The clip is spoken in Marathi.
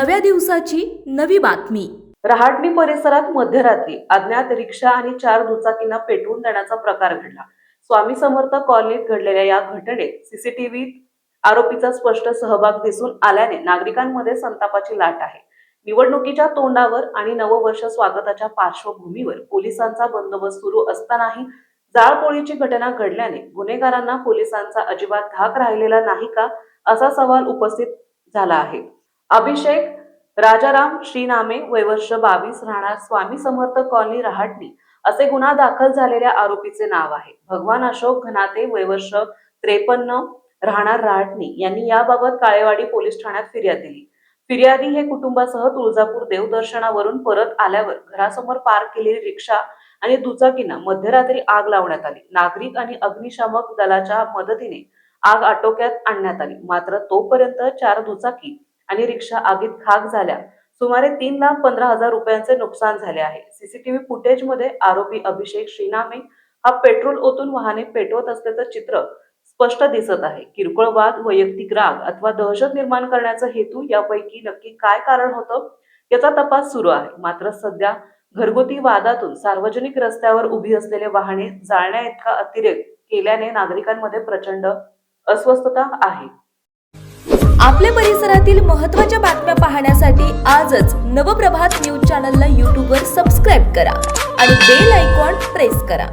नव्या दिवसाची नवी बातमी। रहाटणी परिसरात मध्यरात्री अज्ञात रिक्षा आणि 4 दुचाकींना पेटवून देण्याचा प्रकार घडला। स्वामी समर्थ कॉलनीत घडलेल्या या घटनेत सीसीटीव्हीत आरोपीचा स्पष्ट सहभाग दिसून आल्याने नागरिकांमध्ये संतापाची लाट आहे। निवडणुकीच्या तोंडावर आणि नववर्ष स्वागताच्या पार्श्वभूमीवर पोलिसांचा बंदोबस्त सुरू असतानाही जाळपोळीची घटना घडल्याने गुन्हेगारांना पोलिसांचा अजिबात धाक राहिलेला नाही का, असा सवाल उपस्थित झाला आहे। अभिषेक राजाराम श्रीनामे वय वर्ष 22 राहणार स्वामी समर्थ कॉलनी रहाटणी असे गुन्हा दाखल झालेल्या आरोपीचे नाव आहे। भगवान अशोक घनाते वय वर्ष 53 राहणार रहाटणी यांनी याबाबत काळेवाडी पोलीस ठाण्यात फिर्याद दिली। फिर्यादी हे कुटुंबासह तुळजापूर देवदर्शनावरून परत आल्यावर घरासमोर पार्क केलेली रिक्षा आणि दुचाकींना मध्यरात्री आग लावण्यात आली। नागरिक आणि अग्निशामक दलाच्या मदतीने आग आटोक्यात आणण्यात आली, मात्र तोपर्यंत 4 दुचाकी आणि रिक्षा आगीत खाक झाल्या। सुमारे 3,15,000 रुपयांचे नुकसान झाले आहे। सीसीटीव्ही फुटेजमध्ये आरोपी अभिषेक श्रीनामे हा पेट्रोल ओतून वाहने पेटवत असल्याचं चित्र स्पष्ट दिसत आहे। किरकोळ वाद, वैयक्तिक राग अथवा दहशत निर्माण करण्याचा हेतू यापैकी नक्की काय कारण होतं याचा तपास सुरू आहे। मात्र सध्या घरगुती वादातून सार्वजनिक रस्त्यावर उभी असलेले वाहने जाळण्याइतका अतिरेक केल्याने नागरिकांमध्ये प्रचंड अस्वस्थता आहे। आपल्या परिसरातील महत्त्वाच्या बातम्या पाहण्यासाठी आजच नवप्रभात न्यूज चॅनलला YouTube वर सबस्क्राइब करा आणि बेल आयकॉन प्रेस करा।